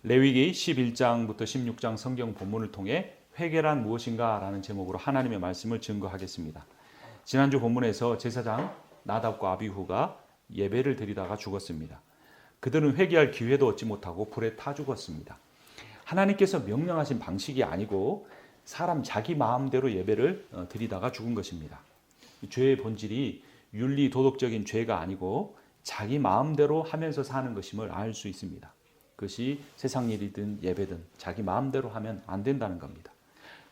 레위기 11장부터 16장 성경 본문을 통해 회개란 무엇인가 라는 제목으로 하나님의 말씀을 증거하겠습니다. 지난주 본문에서 제사장 나답과 아비후가 예배를 드리다가 죽었습니다. 그들은 회개할 기회도 얻지 못하고 불에 타 죽었습니다. 하나님께서 명령하신 방식이 아니고 사람 자기 마음대로 예배를 드리다가 죽은 것입니다. 죄의 본질이 윤리 도덕적인 죄가 아니고 자기 마음대로 하면서 사는 것임을 알 수 있습니다. 그것이 세상 일이든 예배든 자기 마음대로 하면 안 된다는 겁니다.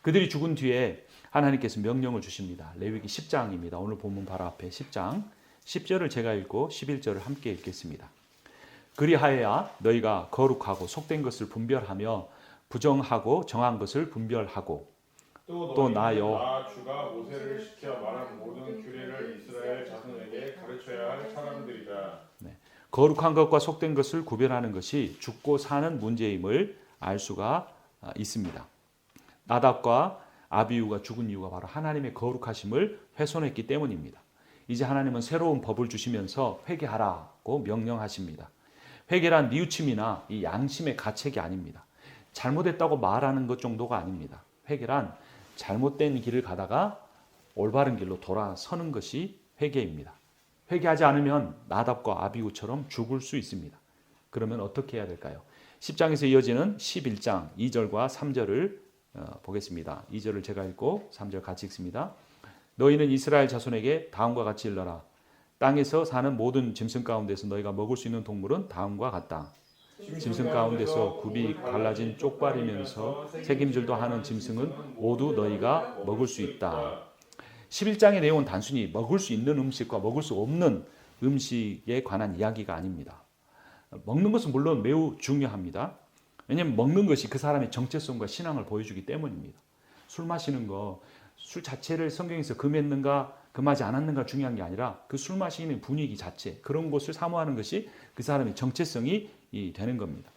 그들이 죽은 뒤에 하나님께서 명령을 주십니다. 레위기 10장입니다. 오늘 본문 바로 앞에 10장 10절을 제가 읽고 11절을 함께 읽겠습니다. 그리하여야 너희가 거룩하고 속된 것을 분별하며 부정하고 정한 것을 분별하고 또 나여 주가 모세를 시켜 말한 모든 규례를 이스라엘 자손에게 가르쳐야 할 사람들이다. 거룩한 것과 속된 것을 구별하는 것이 죽고 사는 문제임을 알 수가 있습니다. 나답과 아비후가 죽은 이유가 바로 하나님의 거룩하심을 훼손했기 때문입니다. 이제 하나님은 새로운 법을 주시면서 회개하라고 명령하십니다. 회개란 뉘우침이나 이 양심의 가책이 아닙니다. 잘못했다고 말하는 것 정도가 아닙니다. 회개란 잘못된 길을 가다가 올바른 길로 돌아서는 것이 회개입니다. 회개하지 않으면 나답과 아비후처럼 죽을 수 있습니다. 그러면 어떻게 해야 될까요? 10장에서 이어지는 11장 2절과 3절을 보겠습니다. 2절을 제가 읽고 3절 같이 읽습니다. 너희는 이스라엘 자손에게 다음과 같이 일러라. 땅에서 사는 모든 짐승 가운데서 너희가 먹을 수 있는 동물은 다음과 같다. 짐승 가운데서 굽이 갈라진 쪽발이면서 새김질도 하는 짐승은 모두 너희가 먹을 수 있다. 11장의 내용은 단순히 먹을 수 있는 음식과 먹을 수 없는 음식에 관한 이야기가 아닙니다. 먹는 것은 물론 매우 중요합니다. 왜냐하면 먹는 것이 그 사람의 정체성과 신앙을 보여주기 때문입니다. 술 마시는 거, 술 자체를 성경에서 금했는가 금하지 않았는가 중요한 게 아니라 그 술 마시는 분위기 자체, 그런 것을 사모하는 것이 그 사람의 정체성이 되는 겁니다.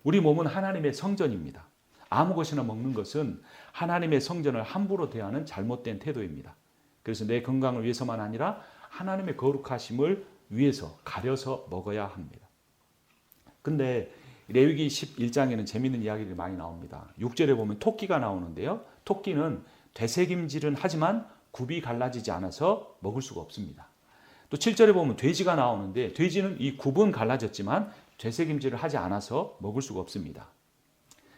우리 몸은 하나님의 성전입니다. 아무 것이나 먹는 것은 하나님의 성전을 함부로 대하는 잘못된 태도입니다. 그래서 내 건강을 위해서만 아니라 하나님의 거룩하심을 위해서 가려서 먹어야 합니다. 근데 레위기 11장에는 재미있는 이야기들이 많이 나옵니다. 6절에 보면 토끼가 나오는데요. 토끼는 되새김질은 하지만 굽이 갈라지지 않아서 먹을 수가 없습니다. 또 7절에 보면 돼지가 나오는데 돼지는 이 굽은 갈라졌지만 되새김질을 하지 않아서 먹을 수가 없습니다.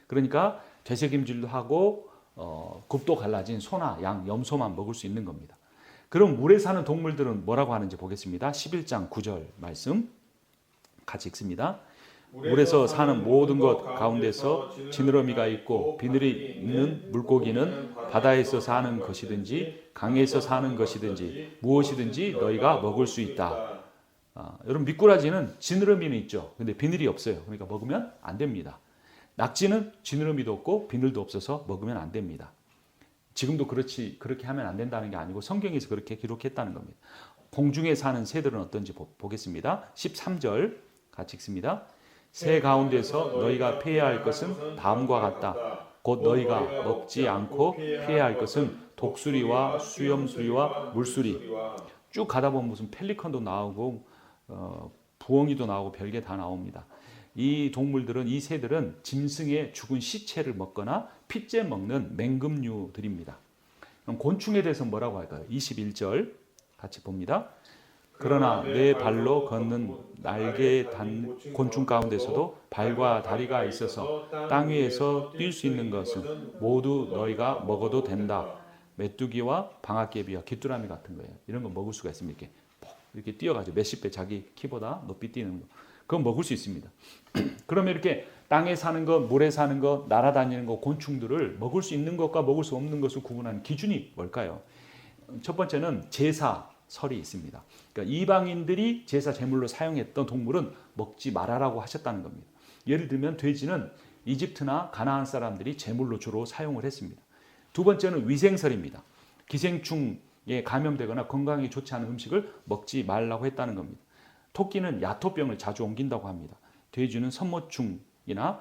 그러니까 되새김질도 하고 굽도 갈라진 소나 양, 염소만 먹을 수 있는 겁니다. 그럼 물에 사는 동물들은 뭐라고 하는지 보겠습니다. 11장 9절 말씀 같이 읽습니다. 물에서 사는 모든 것 가운데서 지느러미가 있고 비늘이 있는 물고기는 바다에서 사는 것이든지 강에서 사는 것이든지 무엇이든지 너희가 먹을 수 있다. 여러분 미꾸라지는 지느러미는 있죠. 근데 비늘이 없어요. 그러니까 먹으면 안 됩니다. 낙지는 지느러미도 없고 비늘도 없어서 먹으면 안 됩니다. 지금도 그렇게 하면 안 된다는 게 아니고 성경에서 그렇게 기록했다는 겁니다. 공중에 사는 새들은 어떤지 보겠습니다. 13절 같이 읽습니다. 새 가운데서 너희가 피해야 할 것은 다음과 같다. 곧 너희가 먹지 않고 피해야 할 것은 독수리와 수염수리와 물수리. 쭉 가다 보면 무슨 펠리컨도 나오고 부엉이도 나오고 별게 다 나옵니다. 이 동물들은, 이 새들은 짐승의 죽은 시체를 먹거나 핏째 먹는 맹금류들입니다. 그럼 곤충에 대해서 뭐라고 할까요? 21절 같이 봅니다. 그러나 내 발로 걷는 날개에 단 곤충 가운데서도 발과 다리가 있어서 땅 위에서 뛸 수 있는 것은 모두 너희가 먹어도 된다. 메뚜기와 방앗개비와 귀뚜라미 같은 거예요. 이런 거 먹을 수가 있습니다. 이렇게 뛰어가지고 몇십 배 자기 키보다 높이 뛰는 거. 그건 먹을 수 있습니다. 그러면 이렇게 땅에 사는 것, 물에 사는 것, 날아다니는 것, 곤충들을 먹을 수 있는 것과 먹을 수 없는 것을 구분하는 기준이 뭘까요? 첫 번째는 제사설이 있습니다. 그러니까 이방인들이 제사 제물로 사용했던 동물은 먹지 말아라고 하셨다는 겁니다. 예를 들면 돼지는 이집트나 가나안 사람들이 제물로 주로 사용을 했습니다. 두 번째는 위생설입니다. 기생충에 감염되거나 건강에 좋지 않은 음식을 먹지 말라고 했다는 겁니다. 토끼는 야토병을 자주 옮긴다고 합니다. 돼지는 선모충이나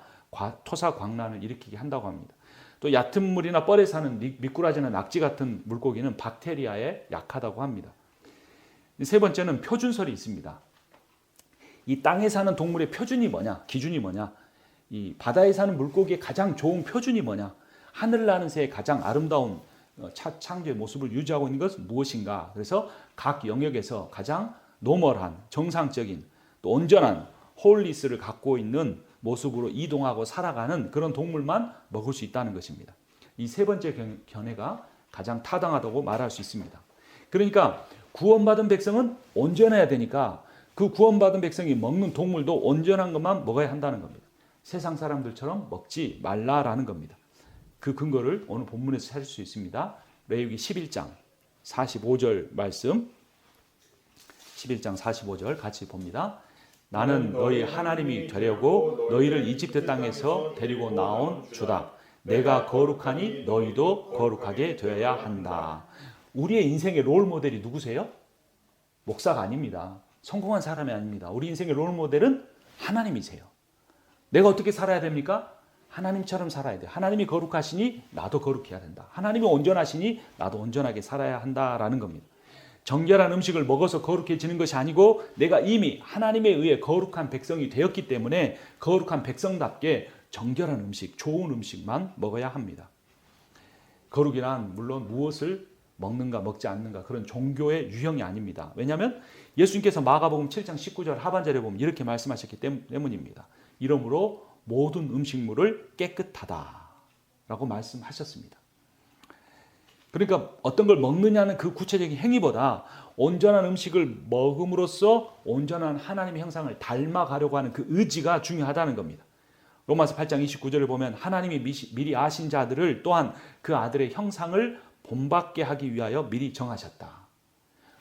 토사광란을 일으키게 한다고 합니다. 또 얕은 물이나 뻘에 사는 미꾸라지나 낙지 같은 물고기는 박테리아에 약하다고 합니다. 세 번째는 표준설이 있습니다. 이 땅에 사는 동물의 표준이 뭐냐, 기준이 뭐냐. 이 바다에 사는 물고기의 가장 좋은 표준이 뭐냐? 하늘 나는 새의 가장 아름다운 창조의 모습을 유지하고 있는 것은 무엇인가? 그래서 각 영역에서 가장 노멀한, 정상적인, 또 온전한 홀리스를 갖고 있는 모습으로 이동하고 살아가는 그런 동물만 먹을 수 있다는 것입니다. 이 세 번째 견해가 가장 타당하다고 말할 수 있습니다. 그러니까 구원받은 백성은 온전해야 되니까 그 구원받은 백성이 먹는 동물도 온전한 것만 먹어야 한다는 겁니다. 세상 사람들처럼 먹지 말라라는 겁니다. 그 근거를 오늘 본문에서 찾을 수 있습니다. 레위기 11장 45절 말씀, 11장 45절 같이 봅니다. 나는 너희 하나님이 되려고 너희를 이집트 땅에서 데리고 나온 주다. 내가 거룩하니 너희도 거룩하게 되어야 한다. 우리의 인생의 롤 모델이 누구세요? 목사가 아닙니다. 성공한 사람이 아닙니다. 우리 인생의 롤 모델은 하나님이세요. 내가 어떻게 살아야 됩니까? 하나님처럼 살아야 돼. 하나님이 거룩하시니 나도 거룩해야 된다. 하나님이 온전하시니 나도 온전하게 살아야 한다라는 겁니다. 정결한 음식을 먹어서 거룩해지는 것이 아니고 내가 이미 하나님에 의해 거룩한 백성이 되었기 때문에 거룩한 백성답게 정결한 음식, 좋은 음식만 먹어야 합니다. 거룩이란 물론 무엇을 먹는가 먹지 않는가 그런 종교의 유형이 아닙니다. 왜냐하면 예수님께서 마가복음 7장 19절 하반절에 보면 이렇게 말씀하셨기 때문입니다. 이러므로 모든 음식물을 깨끗하다라고 말씀하셨습니다. 그러니까 어떤 걸 먹느냐는 그 구체적인 행위보다 온전한 음식을 먹음으로써 온전한 하나님의 형상을 닮아가려고 하는 그 의지가 중요하다는 겁니다. 로마서 8장 29절을 보면 하나님이 미리 아신 자들을 또한 그 아들의 형상을 본받게 하기 위하여 미리 정하셨다.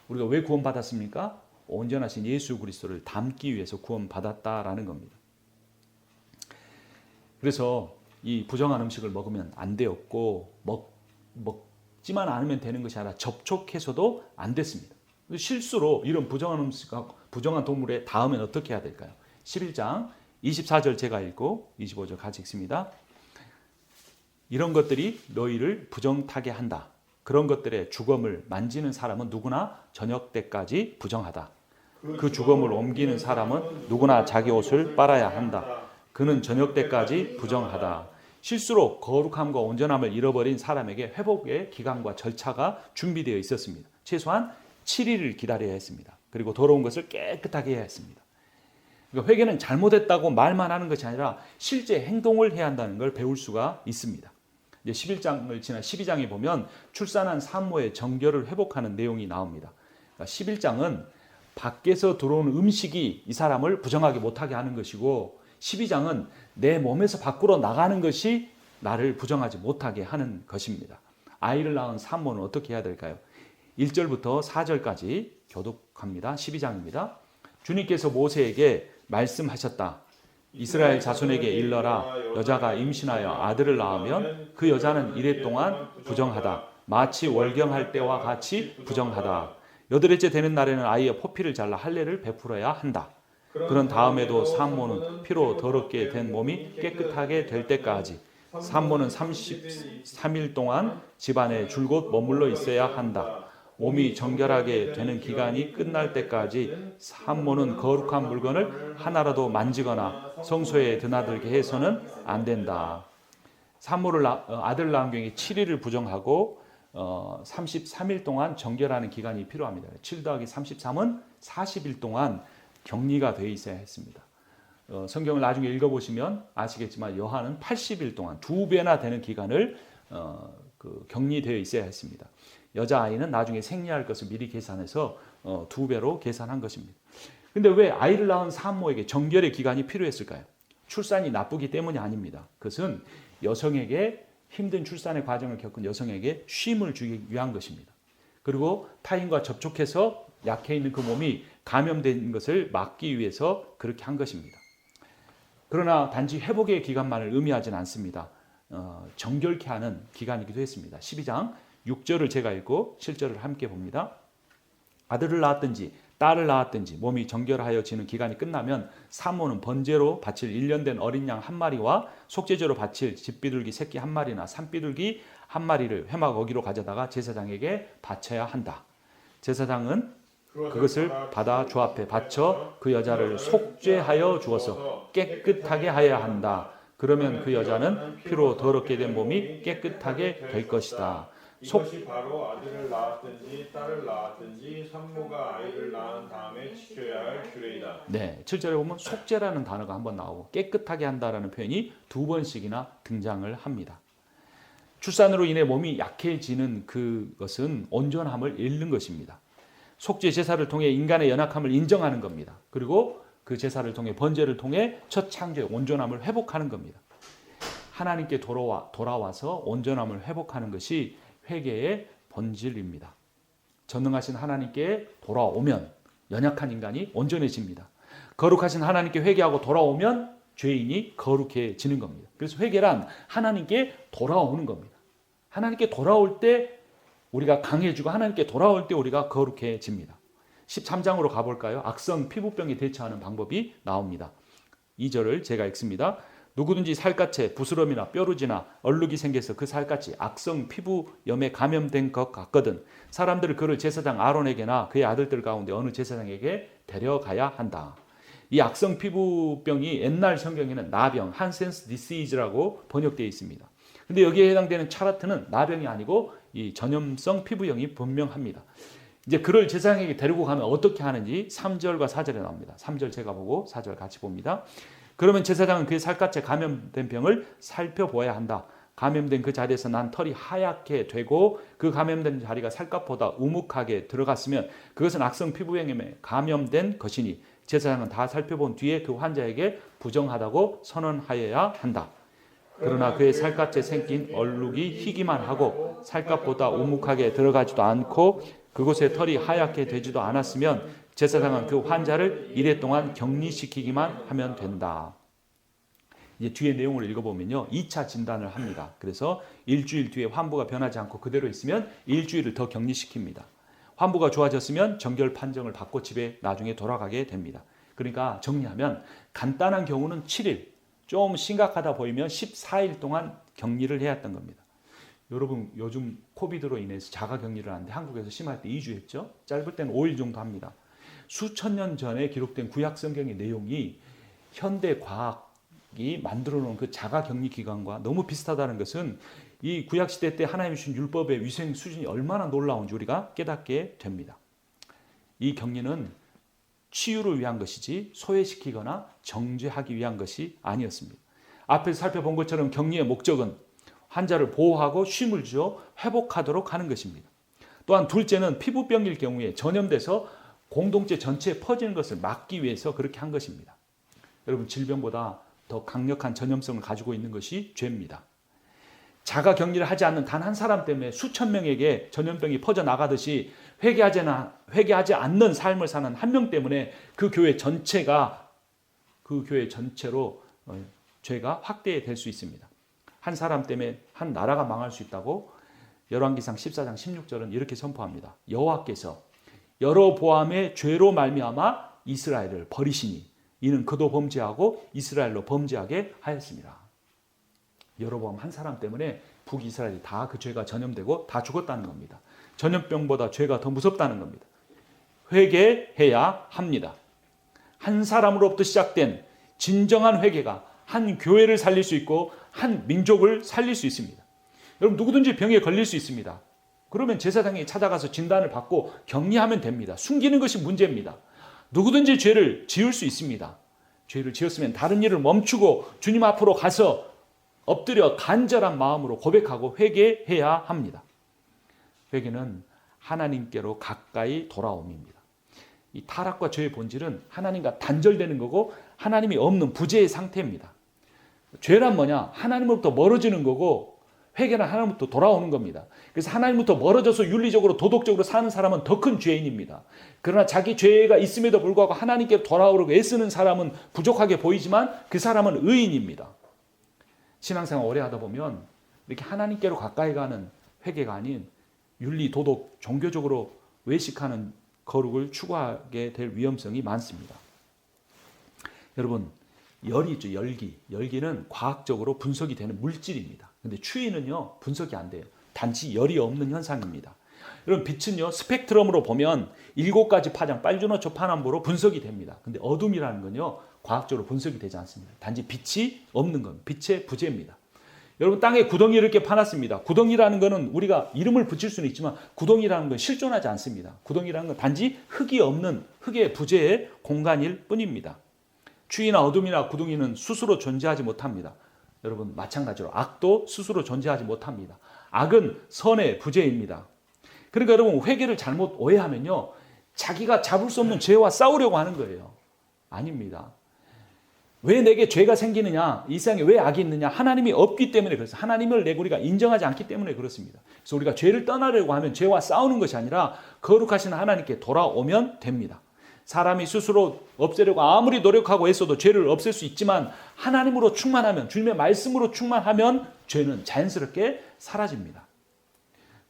우리가 왜 구원받았습니까? 온전하신 예수 그리스도를 닮기 위해서 구원받았다라는 겁니다. 그래서 이 부정한 음식을 먹으면 안 되었고 먹지만 않으면 되는 것이 아니라 접촉해서도 안 됐습니다. 실수로 이런 부정한 음식하고 부정한 동물에 닿으면 어떻게 해야 될까요? 11장 24절 제가 읽고 25절 같이 읽습니다. 이런 것들이 너희를 부정타게 한다. 그런 것들의 주검을 만지는 사람은 누구나 저녁 때까지 부정하다. 그 주검을 옮기는 사람은 누구나 자기 옷을 빨아야 한다. 그는 저녁 때까지 부정하다. 실수로 거룩함과 온전함을 잃어버린 사람에게 회복의 기간과 절차가 준비되어 있었습니다. 최소한 7일을 기다려야 했습니다. 그리고 더러운 것을 깨끗하게 해야 했습니다. 그러니까 회개는 잘못했다고 말만 하는 것이 아니라 실제 행동을 해야 한다는 걸 배울 수가 있습니다. 이제 11장을 지난 12장에 보면 출산한 산모의 정결을 회복하는 내용이 나옵니다. 그러니까 11장은 밖에서 들어오는 음식이 이 사람을 부정하게 못하게 하는 것이고 12장은 내 몸에서 밖으로 나가는 것이 나를 부정하지 못하게 하는 것입니다. 아이를 낳은 산모는 어떻게 해야 될까요? 1절부터 4절까지 교독합니다. 12장입니다. 주님께서 모세에게 말씀하셨다. 이스라엘 자손에게 일러라. 여자가 임신하여 아들을 낳으면 그 여자는 이래 동안 부정하다. 마치 월경할 때와 같이 부정하다. 여덟째 되는 날에는 아이의 포피를 잘라 할례를 베풀어야 한다. 그런 다음에도 산모는 피로 더럽게 된 몸이 깨끗하게 될 때까지 산모는 33일 동안 집안에 줄곧 머물러 있어야 한다. 몸이 정결하게 되는 기간이 끝날 때까지 산모는 거룩한 물건을 하나라도 만지거나 성소에 드나들게 해서는 안 된다. 산모를 아들 낳은 경우에 7일을 부정하고 33일 동안 정결하는 기간이 필요합니다. 7 더하기 33은 40일 동안 격리가 되어 있어야 했습니다. 성경을 나중에 읽어보시면 아시겠지만 요한은 80일 동안 2배나 되는 기간을 격리되어 있어야 했습니다. 여자아이는 나중에 생리할 것을 미리 계산해서 2배로 계산한 것입니다. 근데 왜 아이를 낳은 산모에게 정결의 기간이 필요했을까요? 출산이 나쁘기 때문이 아닙니다. 그것은 여성에게 힘든 출산의 과정을 겪은 여성에게 쉼을 주기 위한 것입니다. 그리고 타인과 접촉해서 약해 있는 그 몸이 감염된 것을 막기 위해서 그렇게 한 것입니다. 그러나 단지 회복의 기간만을 의미하지는 않습니다. 정결케 하는 기간이기도 했습니다. 12장 6절을 제가 읽고 7절을 함께 봅니다. 아들을 낳았든지 딸을 낳았든지 몸이 정결하여지는 기간이 끝나면 산모는 번제로 바칠 1년 된 어린 양 한 마리와 속죄제로 바칠 집비둘기 새끼 한 마리나 산비둘기 한 마리를 회막 어기로 가져다가 제사장에게 바쳐야 한다. 제사장은 그것을 받아 주 앞에 바쳐 그 여자를 속죄하여 주어서 깨끗하게 하여야 한다. 그러면 그 여자는 피로 더럽게 된 몸이 깨끗하게 될 것이다. 이것이 바로 아들을 낳았든지 딸을 낳았든지 산모가 아이를 낳은 다음에 지켜야 할 규례이다. 네, 7절에 보면 속죄라는 단어가 한번 나오고 깨끗하게 한다라는 표현이 2번씩이나 등장을 합니다. 출산으로 인해 몸이 약해지는 그것은 온전함을 잃는 것입니다. 속죄 제사를 통해 인간의 연약함을 인정하는 겁니다. 그리고 그 제사를 통해 번제를 통해 첫 창조의 온전함을 회복하는 겁니다. 하나님께 돌아와서 온전함을 회복하는 것이 회개의 본질입니다. 전능하신 하나님께 돌아오면 연약한 인간이 온전해집니다. 거룩하신 하나님께 회개하고 돌아오면 죄인이 거룩해지는 겁니다. 그래서 회개란 하나님께 돌아오는 겁니다. 하나님께 돌아올 때 우리가 강해지고 하나님께 돌아올 때 우리가 거룩해집니다. 13장으로 가볼까요? 악성 피부병에 대처하는 방법이 나옵니다. 2절을 제가 읽습니다. 누구든지 살갗에 부스럼이나 뾰루지나 얼룩이 생겨서 그 살갗이 악성 피부염에 감염된 것 같거든 사람들은 그를 제사장 아론에게나 그의 아들들 가운데 어느 제사장에게 데려가야 한다. 이 악성 피부병이 옛날 성경에는 나병, 한센스 디시즈라고 번역되어 있습니다. 근데 여기에 해당되는 차라트는 나병이 아니고 이 전염성 피부염이 분명합니다. 이제 그를 제사장에게 데리고 가면 어떻게 하는지 3절과 4절에 나옵니다. 3절 제가 보고 4절 같이 봅니다. 그러면 제사장은 그의 살갗에 감염된 병을 살펴보아야 한다. 감염된 그 자리에서 난 털이 하얗게 되고 그 감염된 자리가 살갗보다 우묵하게 들어갔으면 그것은 악성 피부염에 감염된 것이니 제사장은 다 살펴본 뒤에 그 환자에게 부정하다고 선언하여야 한다. 그러나 그의 살갗에 생긴 얼룩이 희기만 하고 살갗보다 우묵하게 들어가지도 않고 그곳에 털이 하얗게 되지도 않았으면 제사장은 그 환자를 이래 동안 격리시키기만 하면 된다. 이제 뒤에 내용을 읽어보면요. 2차 진단을 합니다. 그래서 일주일 뒤에 환부가 변하지 않고 그대로 있으면 일주일을 더 격리시킵니다. 환부가 좋아졌으면 정결 판정을 받고 집에 나중에 돌아가게 됩니다. 그러니까 정리하면 간단한 경우는 7일, 좀 심각하다 보이면 14일 동안 격리를 해야 했던 겁니다. 여러분 요즘 코비드로 인해서 자가 격리를 하는데 한국에서 심할 때 2주 했죠. 짧을 때는 5일 정도 합니다. 수천 년 전에 기록된 구약 성경의 내용이 현대 과학이 만들어 놓은 그 자가 격리 기간과 너무 비슷하다는 것은 이 구약 시대 때 하나님이 주신 율법의 위생 수준이 얼마나 놀라운지 우리가 깨닫게 됩니다. 이 격리는 치유를 위한 것이지 소외시키거나 정죄하기 위한 것이 아니었습니다. 앞에서 살펴본 것처럼 격리의 목적은 환자를 보호하고 쉼을 주어 회복하도록 하는 것입니다. 또한 둘째는 피부병일 경우에 전염돼서 공동체 전체에 퍼지는 것을 막기 위해서 그렇게 한 것입니다. 여러분 질병보다 더 강력한 전염성을 가지고 있는 것이 죄입니다. 자가 격리를 하지 않는 단 한 사람 때문에 수천 명에게 전염병이 퍼져나가듯이 회개하지 않는 삶을 사는 한 명 때문에 그 교회 전체로 죄가 확대될 수 있습니다. 한 사람 때문에 한 나라가 망할 수 있다고 열왕기상 14장 16절은 이렇게 선포합니다. 여호와께서 여로보암의 죄로 말미암아 이스라엘을 버리시니 이는 그도 범죄하고 이스라엘로 범죄하게 하였습니다. 여로보암 한 사람 때문에 북이스라엘이 다 그 죄가 전염되고 다 죽었다는 겁니다. 전염병보다 죄가 더 무섭다는 겁니다. 회개해야 합니다. 한 사람으로부터 시작된 진정한 회개가 한 교회를 살릴 수 있고 한 민족을 살릴 수 있습니다. 여러분 누구든지 병에 걸릴 수 있습니다. 그러면 제사장이 찾아가서 진단을 받고 격리하면 됩니다. 숨기는 것이 문제입니다. 누구든지 죄를 지을 수 있습니다. 죄를 지었으면 다른 일을 멈추고 주님 앞으로 가서 엎드려 간절한 마음으로 고백하고 회개해야 합니다. 회개는 하나님께로 가까이 돌아옴입니다. 이 타락과 죄의 본질은 하나님과 단절되는 거고 하나님이 없는 부재의 상태입니다. 죄란 뭐냐? 하나님으로부터 멀어지는 거고 회개는 하나님부터 돌아오는 겁니다. 그래서 하나님부터 멀어져서 윤리적으로 도덕적으로 사는 사람은 더 큰 죄인입니다. 그러나 자기 죄가 있음에도 불구하고 하나님께 돌아오려고 애쓰는 사람은 부족하게 보이지만 그 사람은 의인입니다. 신앙생활 오래 하다 보면 이렇게 하나님께로 가까이 가는 회개가 아닌 윤리, 도덕, 종교적으로 외식하는 거룩을 추구하게 될 위험성이 많습니다. 여러분 열이 있죠. 열기는 과학적으로 분석이 되는 물질입니다. 근데 추위는요 분석이 안 돼요. 단지 열이 없는 현상입니다. 여러분 빛은요 스펙트럼으로 보면 7가지 파장 빨주노초 파남보로 분석이 됩니다. 근데 어둠이라는 건요 과학적으로 분석이 되지 않습니다. 단지 빛이 없는 겁니다. 빛의 부재입니다. 여러분 땅에 구덩이를 이렇게 파놨습니다. 구덩이라는 것은 우리가 이름을 붙일 수는 있지만 구덩이라는 건 실존하지 않습니다. 구덩이라는 건 단지 흙이 없는 흙의 부재의 공간일 뿐입니다. 추위나 어둠이나 구덩이는 스스로 존재하지 못합니다. 여러분 마찬가지로 악도 스스로 존재하지 못합니다. 악은 선의 부재입니다. 그러니까 여러분 회개를 잘못 오해하면요 자기가 잡을 수 없는 죄와 싸우려고 하는 거예요. 아닙니다. 왜 내게 죄가 생기느냐, 이 세상에 왜 악이 있느냐, 하나님이 없기 때문에 그렇습니다. 하나님을 우리가 인정하지 않기 때문에 그렇습니다. 그래서 우리가 죄를 떠나려고 하면 죄와 싸우는 것이 아니라 거룩하신 하나님께 돌아오면 됩니다. 사람이 스스로 없애려고 아무리 노력하고 애써도 죄를 없앨 수 있지만 하나님으로 충만하면, 주님의 말씀으로 충만하면 죄는 자연스럽게 사라집니다.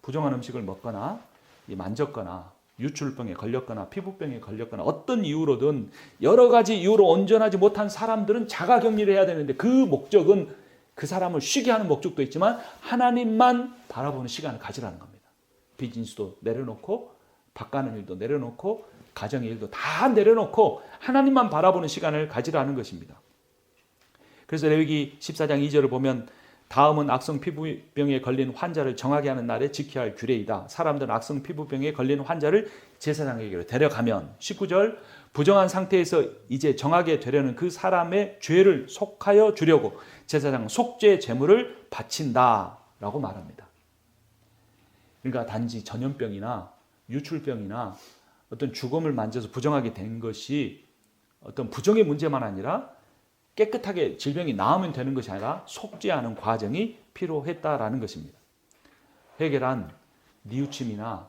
부정한 음식을 먹거나 만졌거나 유출병에 걸렸거나 피부병에 걸렸거나 어떤 이유로든 여러 가지 이유로 온전하지 못한 사람들은 자가격리를 해야 되는데 그 목적은 그 사람을 쉬게 하는 목적도 있지만 하나님만 바라보는 시간을 가지라는 겁니다. 비즈니스도 내려놓고 바꾸는 일도 내려놓고 가정의 일도 다 내려놓고 하나님만 바라보는 시간을 가지라는 것입니다. 그래서 레위기 14장 2절을 보면 다음은 악성 피부병에 걸린 환자를 정하게 하는 날에 지켜야 할 규례이다. 사람들은 악성 피부병에 걸린 환자를 제사장에게로 데려가면 19절 부정한 상태에서 이제 정하게 되려는 그 사람의 죄를 속하여 주려고 제사장은 속죄 제물을 바친다라고 말합니다. 그러니까 단지 전염병이나 유출병이나 어떤 죽음을 만져서 부정하게 된 것이 어떤 부정의 문제만 아니라 깨끗하게 질병이 나으면 되는 것이 아니라 속죄하는 과정이 필요했다라는 것입니다. 회개란 뉘우침이나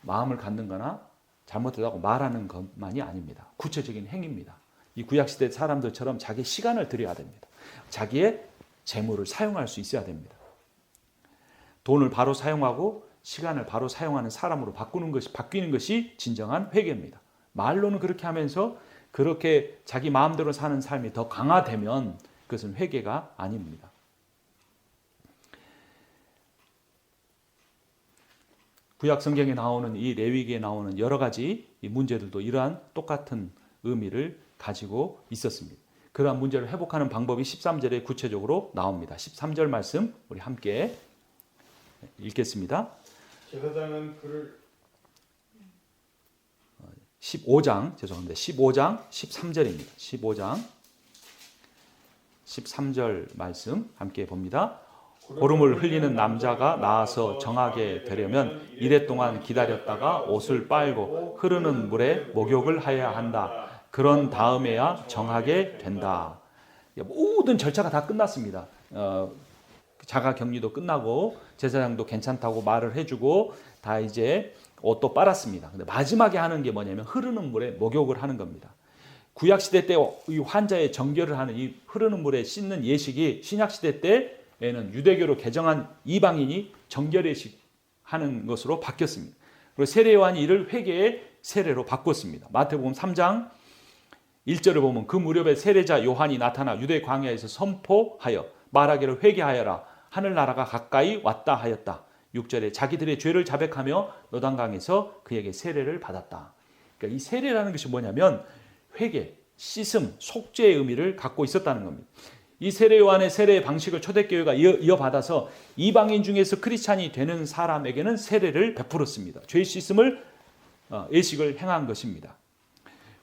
마음을 갖는 거나 잘못했다고 말하는 것만이 아닙니다. 구체적인 행위입니다. 이 구약시대 사람들처럼 자기 시간을 들여야 됩니다. 자기의 재물을 사용할 수 있어야 됩니다. 돈을 바로 사용하고 시간을 바로 사용하는 사람으로 바뀌는 것이 진정한 회개입니다. 말로는 그렇게 하면서 그렇게 자기 마음대로 사는 삶이 더 강화되면 그것은 회개가 아닙니다. 구약 성경에 나오는 이 레위기에 나오는 여러 가지 이 문제들도 이러한 똑같은 의미를 가지고 있었습니다. 그러한 문제를 회복하는 방법이 13절에 구체적으로 나옵니다. 13절 말씀 우리 함께 읽겠습니다. 제사장은 그를 15장 13절입니다. 15장 13절 말씀 함께 봅니다. 고름을 흘리는 남자가 나와서 정하게 되려면 이래 동안 기다렸다가 옷을 빨고 흐르는 물에 목욕을 해야 한다. 그런 다음에야 정하게 된다. 모든 절차가 다 끝났습니다. 자가격리도 끝나고 제사장도 괜찮다고 말을 해주고 다 이제 옷도 빨았습니다. 근데 마지막에 하는 게 뭐냐면 흐르는 물에 목욕을 하는 겁니다. 구약시대 때 이 환자의 정결을 하는 이 흐르는 물에 씻는 예식이 신약시대 때에는 유대교로 개정한 이방인이 정결 예식 하는 것으로 바뀌었습니다. 그리고 세례요한이 이를 회개의 세례로 바꿨습니다. 마태복음 3장 1절을 보면 그 무렵에 세례자 요한이 나타나 유대 광야에서 선포하여 말하기를 회개하여라 하늘나라가 가까이 왔다 하였다. 6절에 자기들의 죄를 자백하며 요단강에서 그에게 세례를 받았다. 그러니까 이 세례라는 것이 뭐냐면 회개, 씻음, 속죄의 의미를 갖고 있었다는 겁니다. 이 세례 요한의 세례의 방식을 초대교회가 이어받아서 이방인 중에서 크리스찬이 되는 사람에게는 세례를 베풀었습니다. 죄 씻음을 예식을 행한 것입니다.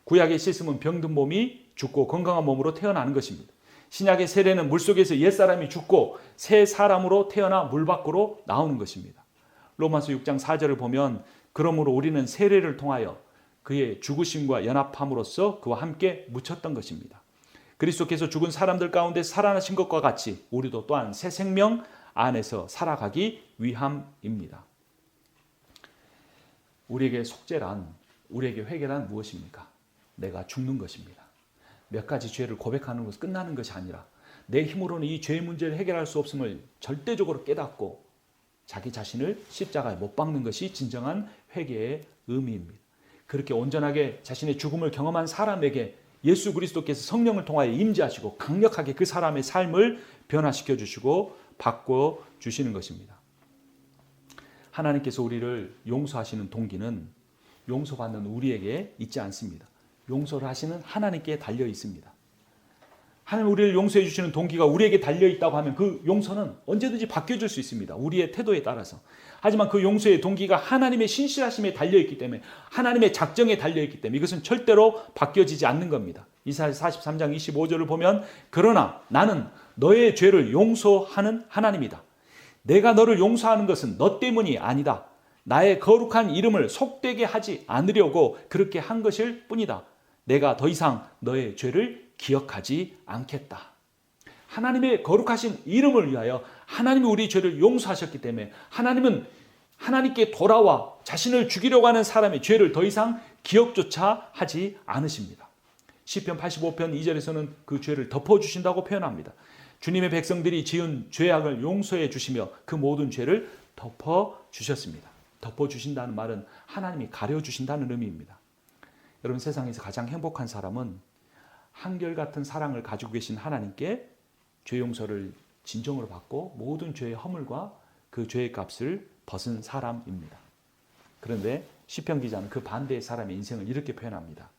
구약의 씻음은 병든 몸이 죽고 건강한 몸으로 태어나는 것입니다. 신약의 세례는 물속에서 옛사람이 죽고 새 사람으로 태어나 물 밖으로 나오는 것입니다. 로마서 6장 4절을 보면 그러므로 우리는 세례를 통하여 그의 죽으심과 연합함으로써 그와 함께 묻혔던 것입니다. 그리스도께서 죽은 사람들 가운데 살아나신 것과 같이 우리도 또한 새 생명 안에서 살아가기 위함입니다. 우리에게 속죄란, 우리에게 회개란 무엇입니까? 내가 죽는 것입니다. 몇 가지 죄를 고백하는 것은 끝나는 것이 아니라 내 힘으로는 이 죄의 문제를 해결할 수 없음을 절대적으로 깨닫고 자기 자신을 십자가에 못 박는 것이 진정한 회개의 의미입니다. 그렇게 온전하게 자신의 죽음을 경험한 사람에게 예수 그리스도께서 성령을 통하여 임재하시고 강력하게 그 사람의 삶을 변화시켜 주시고 바꿔 주시는 것입니다. 하나님께서 우리를 용서하시는 동기는 용서받는 우리에게 있지 않습니다. 용서를 하시는 하나님께 달려 있습니다. 하나님 우리를 용서해 주시는 동기가 우리에게 달려 있다고 하면 그 용서는 언제든지 바뀌어질 수 있습니다. 우리의 태도에 따라서. 하지만 그 용서의 동기가 하나님의 신실하심에 달려 있기 때문에, 하나님의 작정에 달려 있기 때문에 이것은 절대로 바뀌어지지 않는 겁니다. 이사야 43장 25절을 보면 그러나 나는 너의 죄를 용서하는 하나님이다. 내가 너를 용서하는 것은 너 때문이 아니다. 나의 거룩한 이름을 속되게 하지 않으려고 그렇게 한 것일 뿐이다. 내가 더 이상 너의 죄를 기억하지 않겠다. 하나님의 거룩하신 이름을 위하여 하나님이 우리 죄를 용서하셨기 때문에 하나님은 하나님께 돌아와 자신을 죽이려고 하는 사람의 죄를 더 이상 기억조차 하지 않으십니다. 시편 85편 2절에서는 그 죄를 덮어주신다고 표현합니다. 주님의 백성들이 지은 죄악을 용서해 주시며 그 모든 죄를 덮어주셨습니다. 덮어주신다는 말은 하나님이 가려주신다는 의미입니다. 여러분, 세상에서 가장 행복한 사람은 한결같은 사랑을 가지고 계신 하나님께 죄 용서를 진정으로 받고 모든 죄의 허물과 그 죄의 값을 벗은 사람입니다. 그런데 시편 기자는 그 반대의 사람의 인생을 이렇게 표현합니다.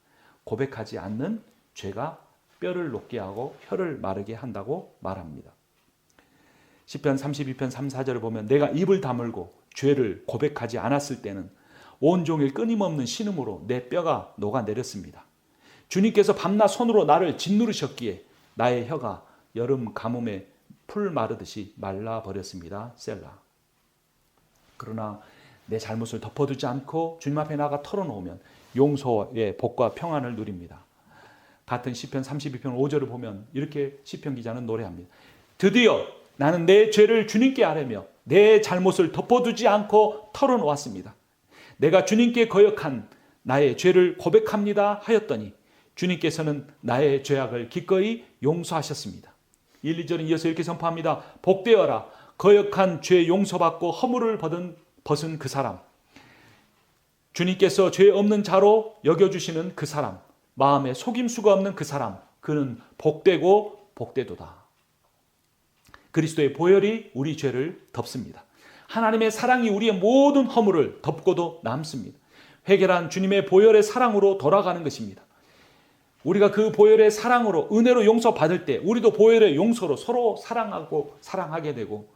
고백하지 않는 죄가 뼈를 녹게 하고 혀를 마르게 한다고 말합니다. 시편 32편 3, 4절을 보면 내가 입을 다물고 죄를 고백하지 않았을 때는 온종일 끊임없는 신음으로 내 뼈가 녹아내렸습니다. 주님께서 밤낮 손으로 나를 짓누르셨기에 나의 혀가 여름 가뭄에 풀 마르듯이 말라버렸습니다. 셀라. 그러나 내 잘못을 덮어두지 않고 주님 앞에 나가 털어놓으면 용서의 복과 평안을 누립니다. 같은 시편 32편 5절을 보면 이렇게 시편 기자는 노래합니다. 드디어 나는 내 죄를 주님께 아뢰며 내 잘못을 덮어두지 않고 털어놓았습니다. 내가 주님께 거역한 나의 죄를 고백합니다 하였더니 주님께서는 나의 죄악을 기꺼이 용서하셨습니다. 1, 2절은 이어서 이렇게 선포합니다. 복되어라. 거역한 죄 용서받고 허물을 벗은 그 사람. 주님께서 죄 없는 자로 여겨주시는 그 사람. 마음에 속임수가 없는 그 사람. 그는 복되고 복되도다. 그리스도의 보혈이 우리 죄를 덮습니다. 하나님의 사랑이 우리의 모든 허물을 덮고도 남습니다. 회개란 주님의 보혈의 사랑으로 돌아가는 것입니다. 우리가 그 보혈의 사랑으로 은혜로 용서받을 때 우리도 보혈의 용서로 서로 사랑하고 사랑하게 되고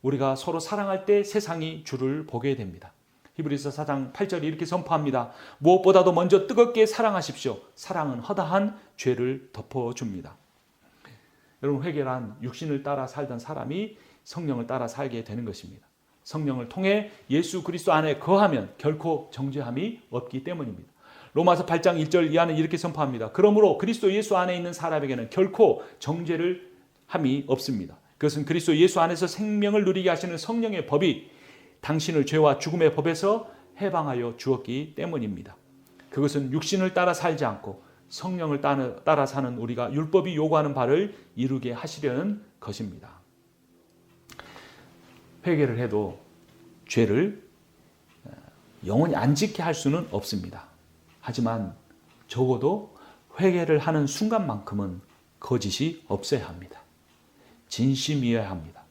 우리가 서로 사랑할 때 세상이 주를 보게 됩니다. 히브리서 4장 8절이 이렇게 선포합니다. 무엇보다도 먼저 뜨겁게 사랑하십시오. 사랑은 허다한 죄를 덮어줍니다. 여러분, 회개란 육신을 따라 살던 사람이 성령을 따라 살게 되는 것입니다. 성령을 통해 예수 그리스도 안에 거하면 결코 정죄함이 없기 때문입니다. 로마서 8장 1절 이하는 이렇게 선포합니다. 그러므로 그리스도 예수 안에 있는 사람에게는 결코 정죄를 함이 없습니다. 그것은 그리스도 예수 안에서 생명을 누리게 하시는 성령의 법이 당신을 죄와 죽음의 법에서 해방하여 주었기 때문입니다. 그것은 육신을 따라 살지 않고 성령을 따라 사는 우리가 율법이 요구하는 바를 이루게 하시려는 것입니다. 회개를 해도 죄를 영원히 안 짓게 할 수는 없습니다. 하지만 적어도 회개를 하는 순간만큼은 거짓이 없어야 합니다. 진심이어야 합니다.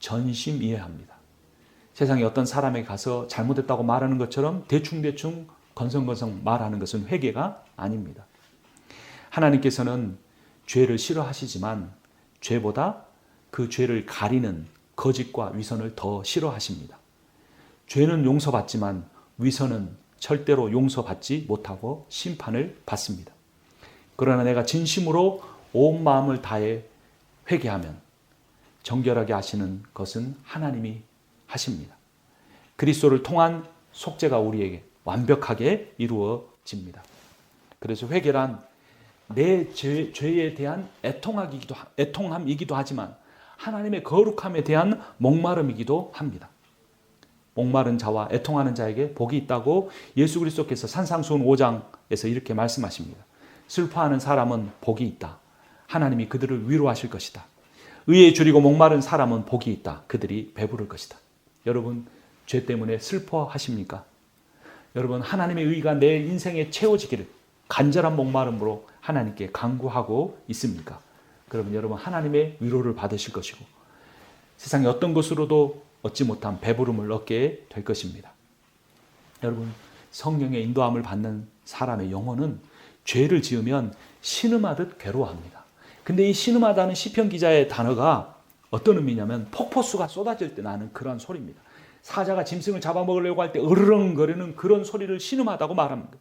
전심이어야 합니다. 세상에 어떤 사람에게 가서 잘못했다고 말하는 것처럼 대충대충 건성건성 말하는 것은 회개가 아닙니다. 하나님께서는 죄를 싫어하시지만 죄보다 그 죄를 가리는 거짓과 위선을 더 싫어하십니다. 죄는 용서받지만 위선은 절대로 용서받지 못하고 심판을 받습니다. 그러나 내가 진심으로 온 마음을 다해 회개하면 정결하게 하시는 것은 하나님이 하십니다. 그리스도를 통한 속죄가 우리에게 완벽하게 이루어집니다. 그래서 회개란 내 죄에 대한 애통함이기도 하지만 하나님의 거룩함에 대한 목마름이기도 합니다. 목마른 자와 애통하는 자에게 복이 있다고 예수 그리스도께서 산상수훈 5장에서 이렇게 말씀하십니다. 슬퍼하는 사람은 복이 있다. 하나님이 그들을 위로하실 것이다. 의에 줄이고 목마른 사람은 복이 있다. 그들이 배부를 것이다. 여러분, 죄 때문에 슬퍼하십니까? 여러분, 하나님의 의가 내 인생에 채워지기를 간절한 목마름으로 하나님께 간구하고 있습니까? 그러면 여러분, 하나님의 위로를 받으실 것이고 세상의 어떤 것으로도 얻지 못한 배부름을 얻게 될 것입니다. 여러분, 성령의 인도함을 받는 사람의 영혼은 죄를 지으면 신음하듯 괴로워합니다. 근데 이 신음하다는 시편 기자의 단어가 어떤 의미냐면 폭포수가 쏟아질 때 나는 그런 소리입니다. 사자가 짐승을 잡아먹으려고 할 때 으르렁거리는 그런 소리를 신음하다고 말합니다.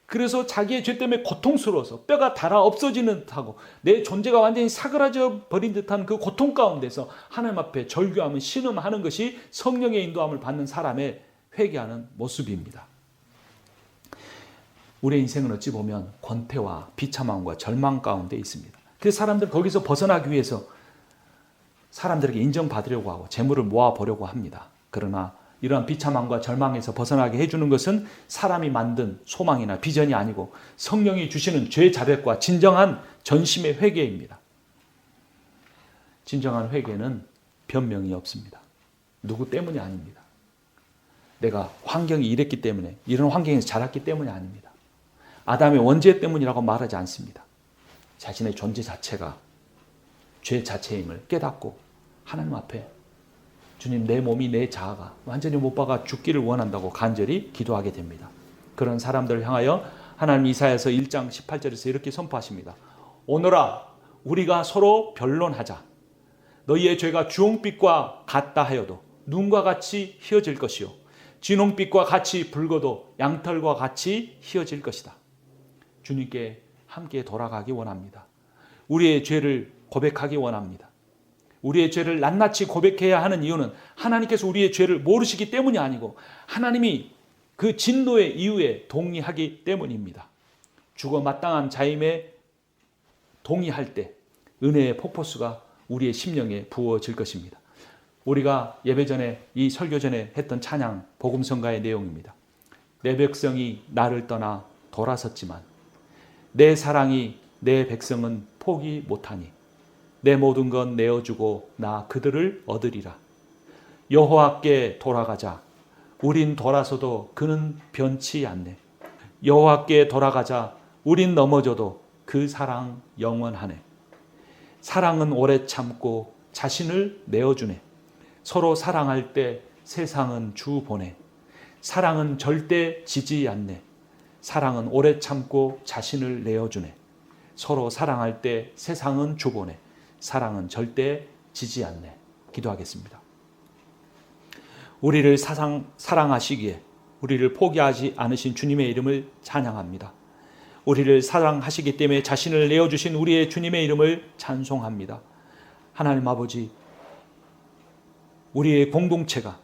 그래서 자기의 죄 때문에 고통스러워서 뼈가 닳아 없어지는 듯하고 내 존재가 완전히 사그라져 버린 듯한 그 고통 가운데서 하나님 앞에 절규하며 신음하는 것이 성령의 인도함을 받는 사람의 회개하는 모습입니다. 우리의 인생은 어찌 보면 권태와 비참함과 절망 가운데 있습니다. 그래서 사람들은 거기서 벗어나기 위해서 사람들에게 인정받으려고 하고 재물을 모아보려고 합니다. 그러나 이러한 비참함과 절망에서 벗어나게 해주는 것은 사람이 만든 소망이나 비전이 아니고 성령이 주시는 죄 자백과 진정한 전심의 회개입니다. 진정한 회개는 변명이 없습니다. 누구 때문이 아닙니다. 내가 환경이 이랬기 때문에, 이런 환경에서 자랐기 때문이 아닙니다. 아담의 원죄 때문이라고 말하지 않습니다. 자신의 존재 자체가 죄 자체임을 깨닫고 하나님 앞에 주님, 내 몸이 내 자아가 완전히 못 박아 죽기를 원한다고 간절히 기도하게 됩니다. 그런 사람들을 향하여 하나님 이사야서 1장 18절에서 이렇게 선포하십니다. 오너라 우리가 서로 변론하자. 너희의 죄가 주홍빛과 같다 하여도 눈과 같이 희어질 것이요 진홍빛과 같이 붉어도 양털과 같이 희어질 것이다. 주님께 함께 돌아가기 원합니다. 우리의 죄를 고백하기 원합니다. 우리의 죄를 낱낱이 고백해야 하는 이유는 하나님께서 우리의 죄를 모르시기 때문이 아니고 하나님이 그 진노의 이유에 동의하기 때문입니다. 죽어 마땅한 자임에 동의할 때 은혜의 폭포수가 우리의 심령에 부어질 것입니다. 우리가 예배 전에 이 설교 전에 했던 찬양 복음성가의 내용입니다. 내 백성이 나를 떠나 돌아섰지만 내 사랑이 내 백성은 포기 못하니 내 모든 건 내어주고 나 그들을 얻으리라. 여호와께 돌아가자. 우린 돌아서도 그는 변치 않네. 여호와께 돌아가자. 우린 넘어져도 그 사랑 영원하네. 사랑은 오래 참고 자신을 내어주네. 서로 사랑할 때 세상은 주 보내. 사랑은 절대 지지 않네. 사랑은 오래 참고 자신을 내어주네. 서로 사랑할 때 세상은 주 보내. 사랑은 절대 지지 않네. 기도하겠습니다. 우리를 사랑하시기에 우리를 포기하지 않으신 주님의 이름을 찬양합니다. 우리를 사랑하시기 때문에 자신을 내어주신 우리의 주님의 이름을 찬송합니다. 하나님 아버지, 우리의 공동체가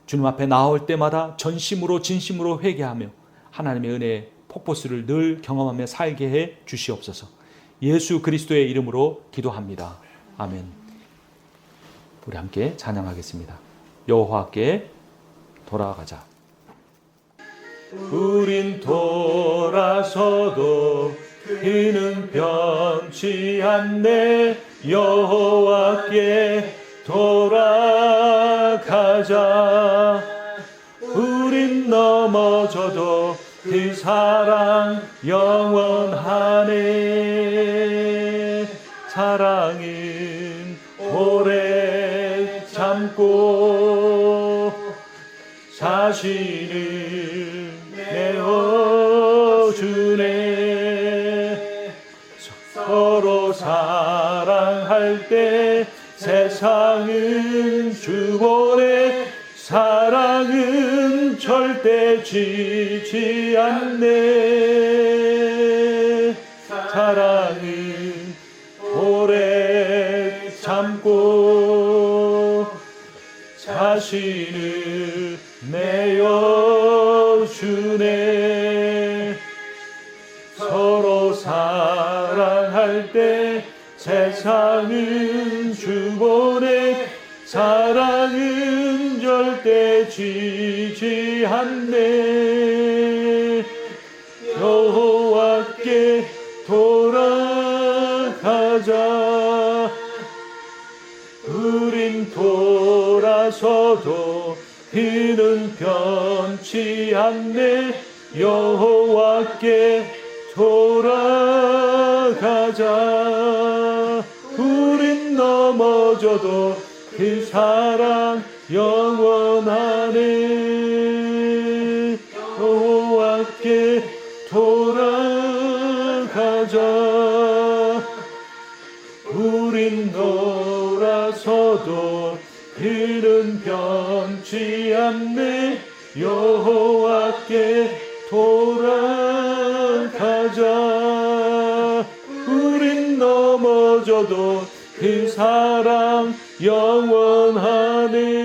주님 앞에 나올 때마다 전심으로 진심으로 회개하며 하나님의 은혜의 폭포수를 늘 경험하며 살게 해 주시옵소서. 예수 그리스도의 이름으로 기도합니다. 아멘. 우리 함께 찬양하겠습니다. 여호와께 돌아가자. 우린 돌아서도 그는 변치 않네. 여호와께 돌아가자. 우린 넘어져도 그 사랑 영원하네. 사랑은 오래 참고 자신을 내어주네. 서로 사랑할 때 세상은 주보네. 사랑은 절대 지지 않네. 사랑은 오래 참고 자신을 내어주네. 서로 사랑할 때 세상은 주보네. 사랑은 절대 지지 않네. 여호와께 돌아가자. 우린 돌아서도 그는 변치 않네. 여호와께 돌아가자. 우린 넘어져도 그 사랑 영원하네. 여호와께 돌아가자. 우린 돌아서도 그는 변치 않네. 여호와께 돌아가자. 우린 넘어져도 그 사랑 영원하네.